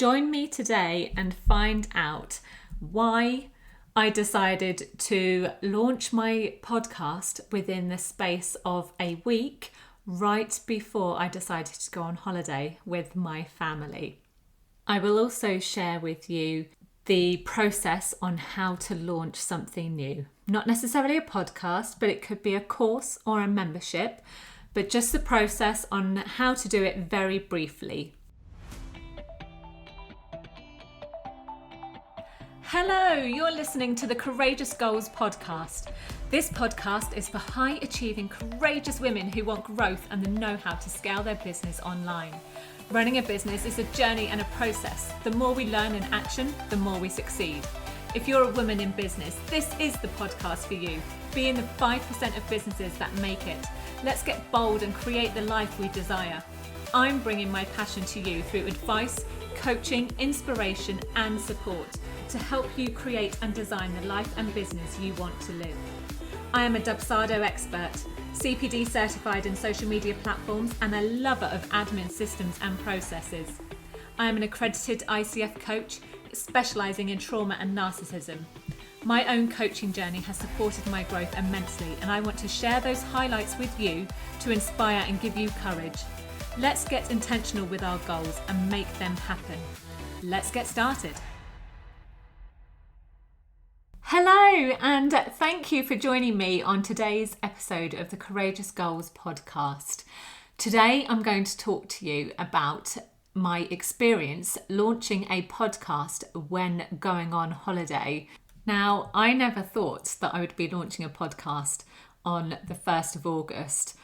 Join me today and find out why I decided to launch my podcast within the space of a week, right before I decided to go on holiday with my family. I will also share with you the process on how to launch something new. Not necessarily a podcast, but it could be a course or a membership, but just the process on how to do it very briefly. Hello, you're listening to the Courageous Goals podcast. This podcast is for high achieving, courageous women who want growth and the know-how to scale their business online. Running a business is a journey and a process. The more we learn in action, the more we succeed. If you're a woman in business, this is the podcast for you. Be in the 5% of businesses that make it. Let's get bold and create the life we desire. I'm bringing my passion to you through advice, coaching, inspiration, and support to help you create and design the life and business you want to live. I am a Dubsado expert, CPD certified in social media platforms, and a lover of admin systems and processes. I am an accredited ICF coach specialising in trauma and narcissism. My own coaching journey has supported my growth immensely, and I want to share those highlights with you to inspire and give you courage. Let's get intentional with our goals and make them happen. Let's get started. Hello, and thank you for joining me on today's episode of the Courageous Goals podcast. Today, I'm going to talk to you about my experience launching a podcast when going on holiday. Now, I never thought that I would be launching a podcast on the 1st of August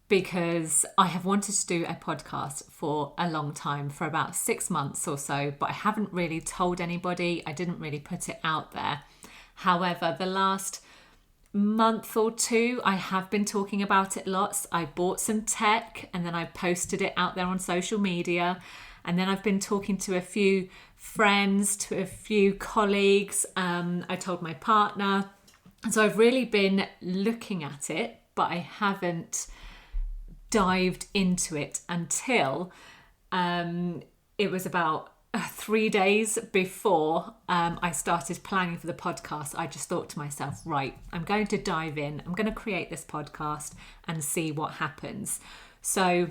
because I have wanted to do a podcast for a long time, for about 6 months or so, but I haven't really told anybody. I didn't really put it out there. However, the last month or two, I have been talking about it lots. I bought some tech and then I posted it out there on social media. And then I've been talking to a few friends, to a few colleagues. I told my partner. And so I've really been looking at it, but I haven't dived into it until it was about 3 days before I started planning for the podcast. I just thought to myself, right, I'm going to dive in. I'm going to create this podcast and see what happens. So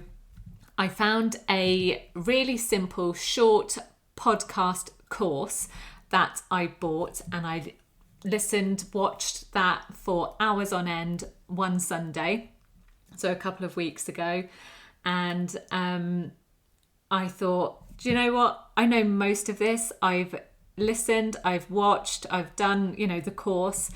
I found a really simple, short podcast course that I bought, and I watched that for hours on end one Sunday. So a couple of weeks ago, and I thought, do you know what? I know most of this. I've listened, I've watched, I've done, the course,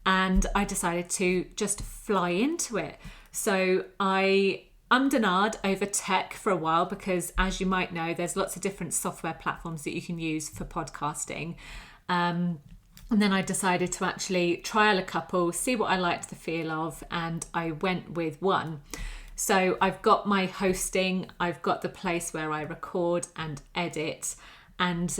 and I decided to just fly into it. So I ummed and ahed over tech for a while because, as you might know, there's lots of different software platforms that you can use for podcasting. And then I decided to actually trial a couple, see what I liked the feel of, and I went with one. So I've got my hosting, I've got the place where I record and edit, and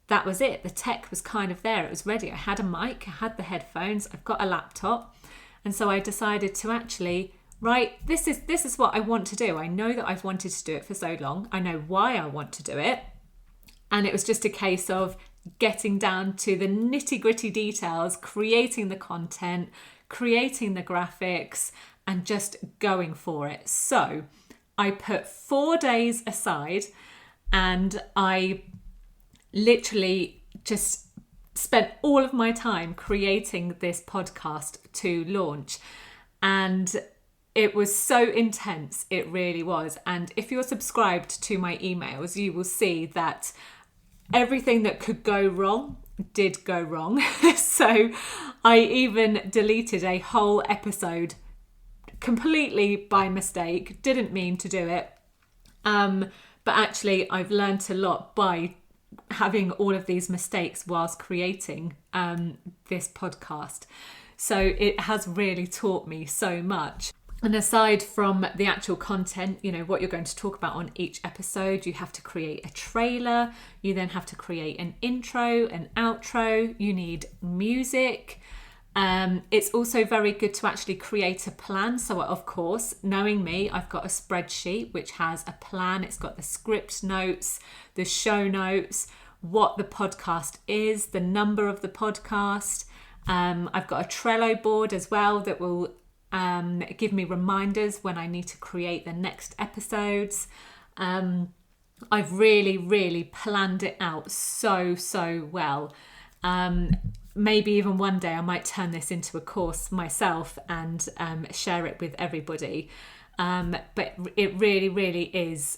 that was it. The tech was kind of there, it was ready. I had a mic, I had the headphones, I've got a laptop, and so I decided to actually, right, this is what I want to do. I know that I've wanted to do it for so long. I know why I want to do it. And it was just a case of getting down to the nitty-gritty details, creating the content, creating the graphics, and just going for it. So I put 4 days aside and I literally just spent all of my time creating this podcast to launch. And it was so intense, it really was. And if you're subscribed to my emails, you will see that everything that could go wrong did go wrong. So I even deleted a whole episode completely by mistake, didn't mean to do it. But actually I've learned a lot by having all of these mistakes whilst creating this podcast. So it has really taught me so much. And aside from the actual content, what you're going to talk about on each episode, you have to create a trailer. You then have to create an intro, an outro. You need music. It's also very good to actually create a plan. So of course, knowing me, I've got a spreadsheet which has a plan. It's got the script notes, the show notes, what the podcast is, the number of the podcast. I've got a Trello board as well that will give me reminders when I need to create the next episodes. I've really planned it out so well. Maybe even one day I might turn this into a course myself and share it with everybody. But it really is.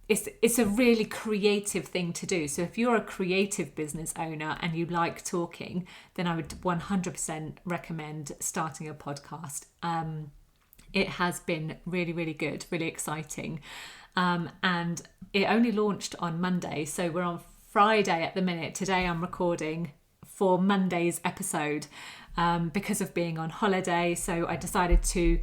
It's a really creative thing to do. So if you're a creative business owner and you like talking, then I would 100% recommend starting a podcast. It has been really good, really exciting. And it only launched on Monday. So we're on Friday at the minute. Today I'm recording for Monday's episode because of being on holiday. So I decided to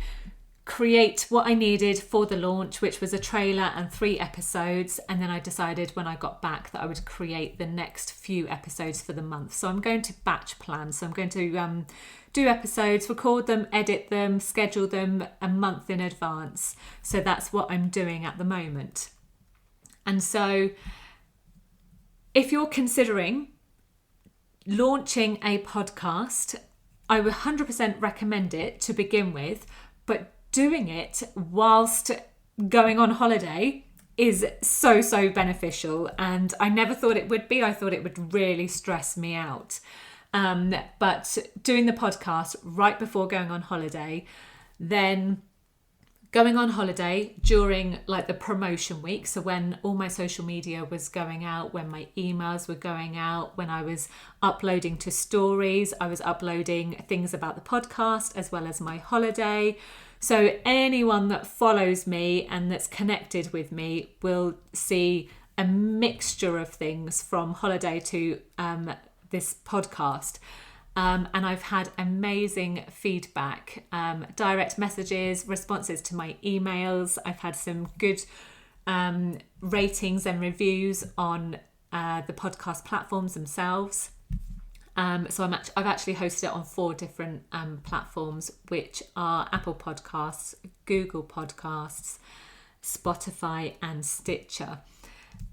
create what I needed for the launch, which was a trailer and 3 episodes. And then I decided when I got back that I would create the next few episodes for the month. So I'm going to batch plan. So I'm going to do episodes, record them, edit them, schedule them a month in advance. So that's what I'm doing at the moment. And so if you're considering launching a podcast, I would 100% recommend it to begin with, but doing it whilst going on holiday is so beneficial. And I never thought it would be. I thought it would really stress me out. But doing the podcast right before going on holiday, then going on holiday during like the promotion week, so when all my social media was going out, when my emails were going out, when I was uploading to stories, I was uploading things about the podcast as well as my holiday. So anyone that follows me and that's connected with me will see a mixture of things from holiday to this podcast. And I've had amazing feedback, direct messages, responses to my emails. I've had some good ratings and reviews on the podcast platforms themselves. So I've actually hosted it on 4 different platforms, which are Apple Podcasts, Google Podcasts, Spotify and Stitcher.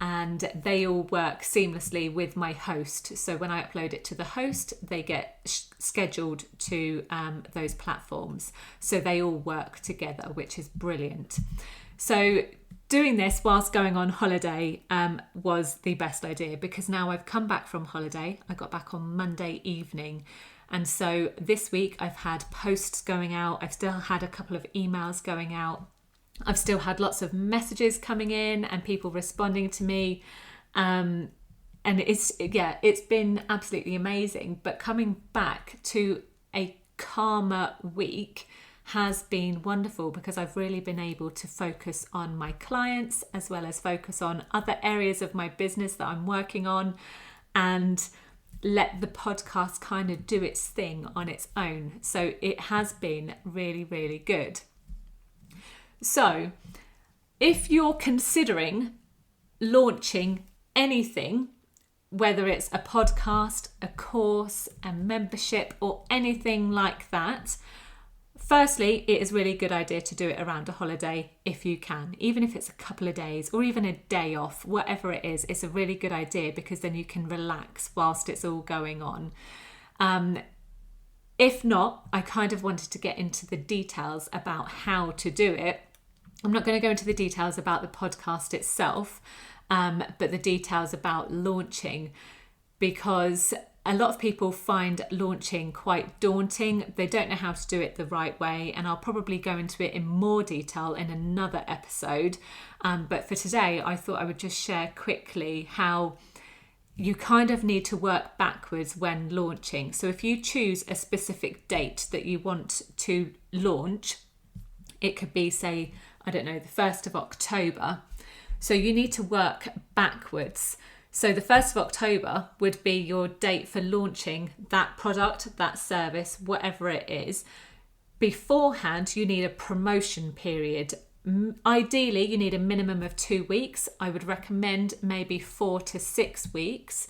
And they all work seamlessly with my host. So when I upload it to the host, they get scheduled to those platforms. So they all work together, which is brilliant. So doing this whilst going on holiday was the best idea, because now I've come back from holiday. I got back on Monday evening. And so this week I've had posts going out. I've still had a couple of emails going out. I've still had lots of messages coming in and people responding to me. And it's been absolutely amazing. But coming back to a calmer week has been wonderful, because I've really been able to focus on my clients as well as focus on other areas of my business that I'm working on, and let the podcast kind of do its thing on its own. So it has been really good. So if you're considering launching anything, whether it's a podcast, a course, a membership, or anything like that, firstly, it is really a good idea to do it around a holiday if you can, even if it's a couple of days or even a day off, whatever it is, it's a really good idea, because then you can relax whilst it's all going on. If not, I kind of wanted to get into the details about how to do it. I'm not going to go into the details about the podcast itself, but the details about launching, because a lot of people find launching quite daunting. They don't know how to do it the right way, and I'll probably go into it in more detail in another episode. But for today, I thought I would just share quickly how you kind of need to work backwards when launching. So if you choose a specific date that you want to launch, it could be, say, I don't know, the 1st of October. So you need to work backwards. So the 1st of October would be your date for launching that product, that service, whatever it is. Beforehand, you need a promotion period. Ideally, you need a minimum of 2 weeks. I would recommend maybe 4 to 6 weeks.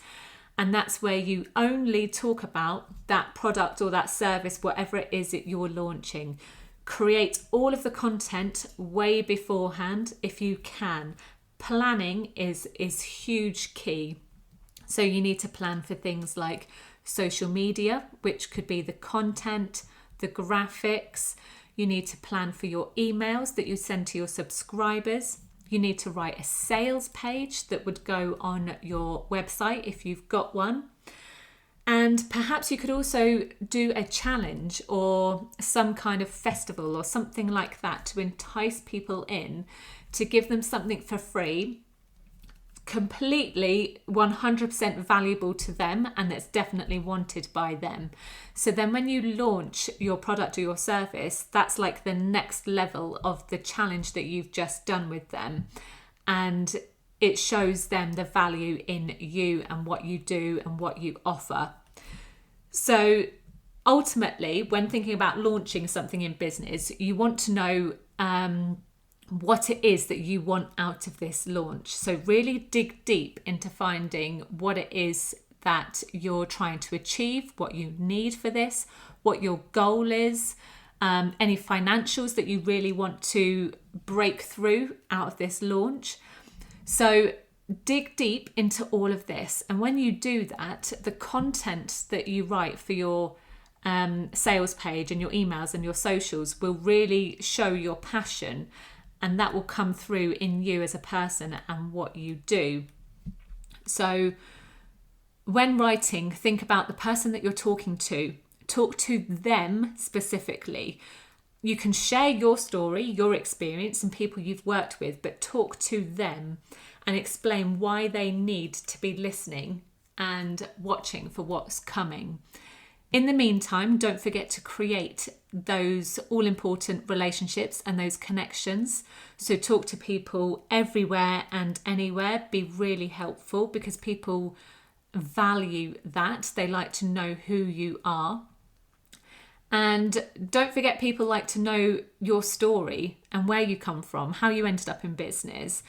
And that's where you only talk about that product or that service, whatever it is that you're launching. Create all of the content way beforehand if you can. Planning is huge key. So you need to plan for things like social media, which could be the content, the graphics. You need to plan for your emails that you send to your subscribers. You need to write a sales page that would go on your website if you've got one. And perhaps you could also do a challenge or some kind of festival or something like that to entice people in, to give them something for free, completely 100% valuable to them, and that's definitely wanted by them. So then when you launch your product or your service, that's like the next level of the challenge that you've just done with them, and it shows them the value in you and what you do and what you offer. So ultimately, when thinking about launching something in business, you want to know what it is that you want out of this launch. So really dig deep into finding what it is that you're trying to achieve, what you need for this, what your goal is, any financials that you really want to break through out of this launch. So dig deep into all of this. And when you do that, the content that you write for your sales page and your emails and your socials will really show your passion, and that will come through in you as a person and what you do. So when writing, think about the person that you're talking to. Talk to them specifically. You can share your story, your experience, and people you've worked with, but talk to them and explain why they need to be listening and watching for what's coming. In the meantime, don't forget to create those all-important relationships and those connections. So talk to people everywhere and anywhere. Be really helpful, because people value that. They like to know who you are. And don't forget, people like to know your story and where you come from, how you ended up in business.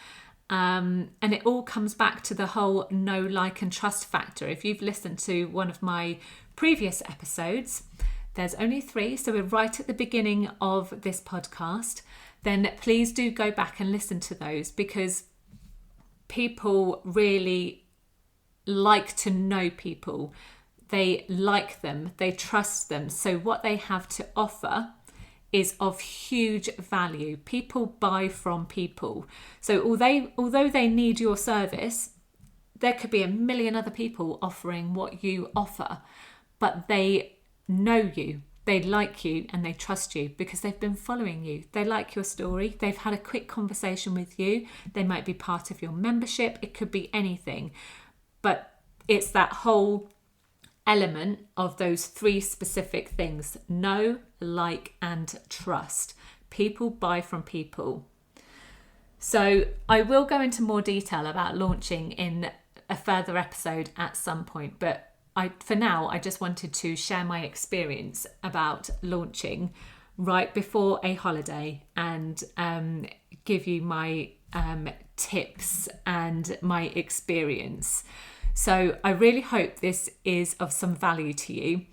And it all comes back to the whole know, like and trust factor. If you've listened to one of my previous episodes, there's only 3, so we're right at the beginning of this podcast, then please do go back and listen to those, because people really like to know people. They like them, they trust them. So what they have to offer is of huge value. People buy from people. So although they need your service, there could be a million other people offering what you offer, but they know you, they like you, and they trust you because they've been following you. They like your story. They've had a quick conversation with you. They might be part of your membership. It could be anything, but it's that whole element of those 3 specific things: know, like, and trust. People buy from people. So I will go into more detail about launching in a further episode at some point, but for now, I just wanted to share my experience about launching right before a holiday and give you my tips and my experience. So I really hope this is of some value to you.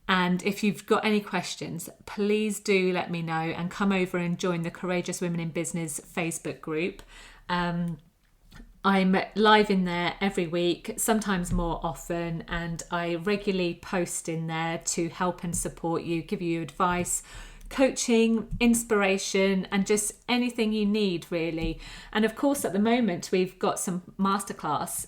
And if you've got any questions, please do let me know and come over and join the Courageous Women in Business Facebook group. I'm live in there every week, sometimes more often, and I regularly post in there to help and support you, give you advice, coaching, inspiration, and just anything you need, really. And of course, at the moment, we've got some masterclasses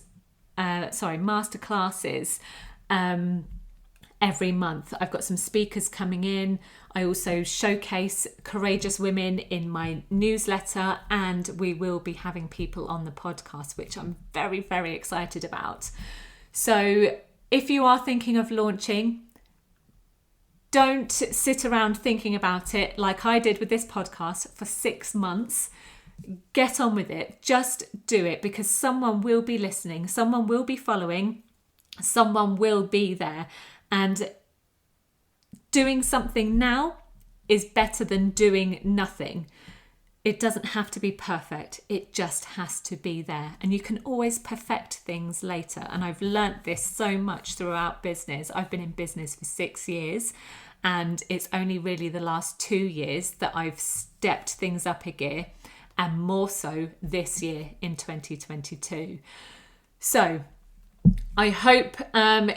every month. I've got some speakers coming in. I also showcase courageous women in my newsletter, and we will be having people on the podcast, which I'm very, very excited about. So if you are thinking of launching, don't sit around thinking about it like I did with this podcast for 6 months. Get on with it. Just do it, because someone will be listening, someone will be following, someone will be there. And doing something now is better than doing nothing. It doesn't have to be perfect. It just has to be there. And you can always perfect things later. And I've learnt this so much throughout business. I've been in business for 6 years, and it's only really the last 2 years that I've stepped things up a gear, and more so this year in 2022. So I hope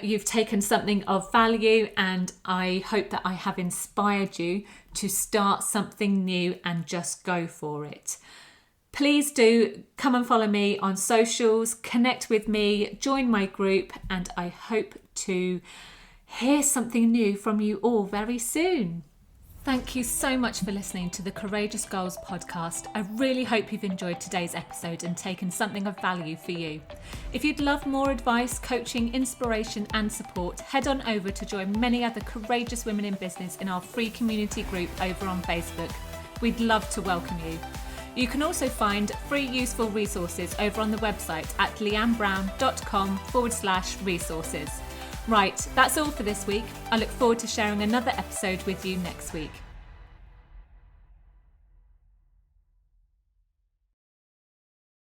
you've taken something of value, and I hope that I have inspired you to start something new and just go for it. Please do come and follow me on socials, connect with me, join my group, and I hope to hear something new from you all very soon. Thank you so much for listening to the Courageous Goals podcast. I really hope you've enjoyed today's episode and taken something of value for you. If you'd love more advice, coaching, inspiration and support, head on over to join many other courageous women in business in our free community group over on Facebook. We'd love to welcome you. You can also find free useful resources over on the website at leannebrown.com/resources. Right, that's all for this week. I look forward to sharing another episode with you next week.